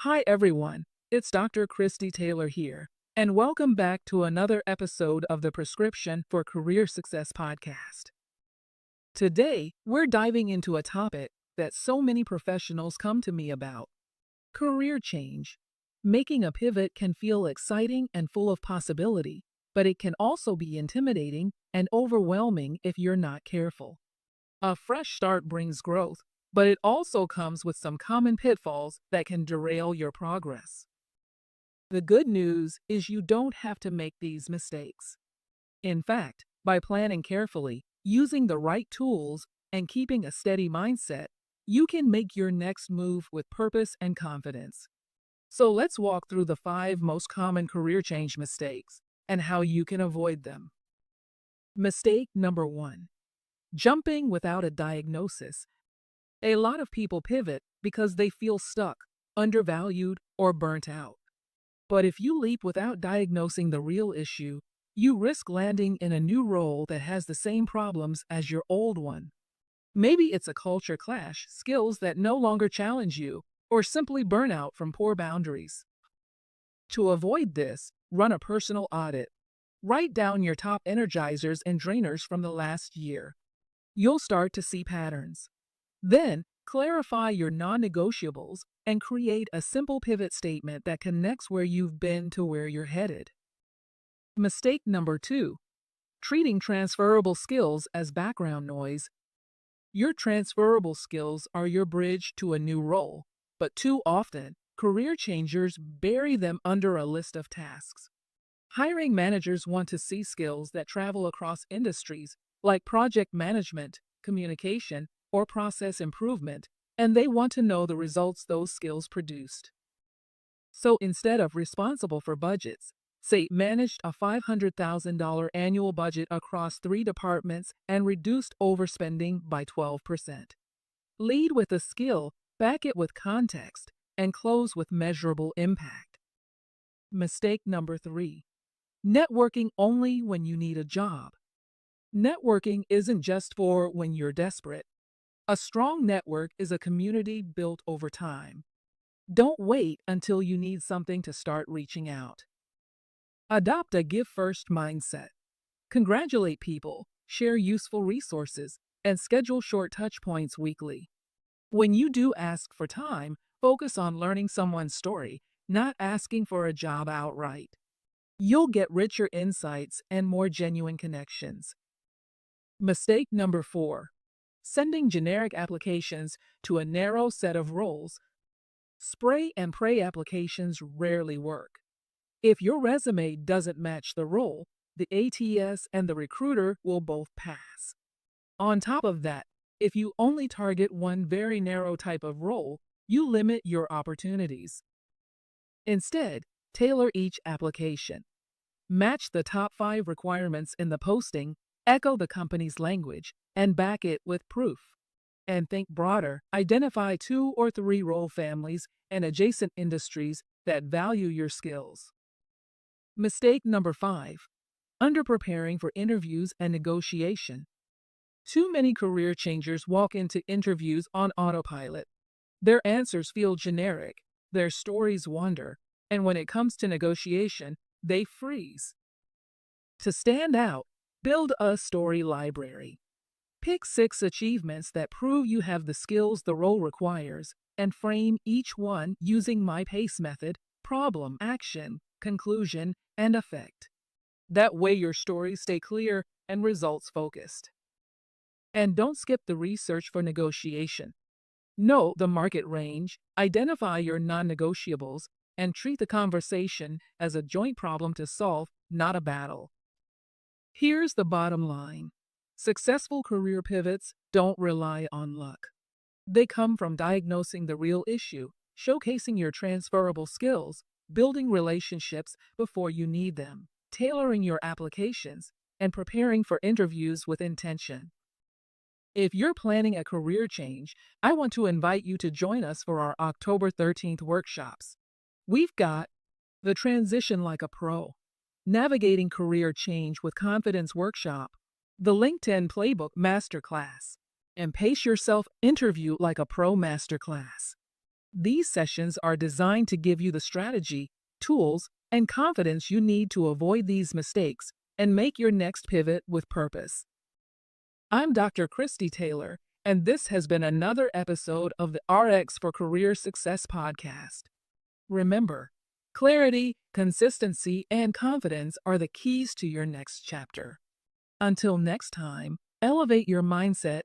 Hi everyone, it's Dr. Christy Taylor here, and welcome back to another episode of the Prescription for Career Success podcast. Today, we're diving into a topic that so many professionals come to me about: career change. Making a pivot can feel exciting and full of possibility, but it can also be intimidating and overwhelming if you're not careful. A fresh start brings growth, but it also comes with some common pitfalls that can derail your progress. The good news is you don't have to make these mistakes. In fact, by planning carefully, using the right tools, and keeping a steady mindset, you can make your next move with purpose and confidence. So let's walk through the 5 most common career change mistakes and how you can avoid them. Mistake number 1: jumping without a diagnosis. A lot of people pivot because they feel stuck, undervalued, or burnt out. But if you leap without diagnosing the real issue, you risk landing in a new role that has the same problems as your old one. Maybe it's a culture clash, skills that no longer challenge you, or simply burnout from poor boundaries. To avoid this, run a personal audit. Write down your top energizers and drainers from the last year. You'll start to see patterns. Then, clarify your non-negotiables and create a simple pivot statement that connects where you've been to where you're headed. Mistake number 2: treating transferable skills as background noise. Your transferable skills are your bridge to a new role, but too often, career changers bury them under a list of tasks. Hiring managers want to see skills that travel across industries, like project management, communication, or process improvement, and they want to know the results those skills produced. So instead of responsible for budgets, say managed a $500,000 annual budget across 3 departments and reduced overspending by 12%. Lead with a skill, back it with context, and close with measurable impact. Mistake number 3: networking only when you need a job. Networking isn't just for when you're desperate. A strong network is a community built over time. Don't wait until you need something to start reaching out. Adopt a give first mindset. Congratulate people, share useful resources, and schedule short touch points weekly. When you do ask for time, focus on learning someone's story, not asking for a job outright. You'll get richer insights and more genuine connections. Mistake number 4: sending generic applications to a narrow set of roles. Spray and pray applications rarely work. If your resume doesn't match the role, the ATS and the recruiter will both pass. On top of that, if you only target one very narrow type of role, you limit your opportunities. Instead, tailor each application. Match the top 5 requirements in the posting, echo the company's language, and back it with proof. And think broader. Identify 2 or 3 role families and adjacent industries that value your skills. Mistake number 5: underpreparing for interviews and negotiation. Too many career changers walk into interviews on autopilot. Their answers feel generic, their stories wander, and when it comes to negotiation, they freeze. To stand out, build a story library. Pick 6 achievements that prove you have the skills the role requires, and frame each one using my PACE method: problem, action, conclusion, and effect. That way your stories stay clear and results focused. And don't skip the research for negotiation. Know the market range, identify your non-negotiables, and treat the conversation as a joint problem to solve, not a battle. Here's the bottom line: successful career pivots don't rely on luck. They come from diagnosing the real issue, showcasing your transferable skills, building relationships before you need them, tailoring your applications, and preparing for interviews with intention. If you're planning a career change, I want to invite you to join us for our October 13th workshops. We've got the Transition Like a Pro, Navigating Career Change with Confidence workshop, the LinkedIn Playbook Masterclass, and Pace Yourself Interview Like a Pro Masterclass. These sessions are designed to give you the strategy, tools, and confidence you need to avoid these mistakes and make your next pivot with purpose. I'm Dr. Christy Taylor, and this has been another episode of the RX for Career Success podcast. Remember, clarity, consistency, and confidence are the keys to your next chapter. Until next time, elevate your mindset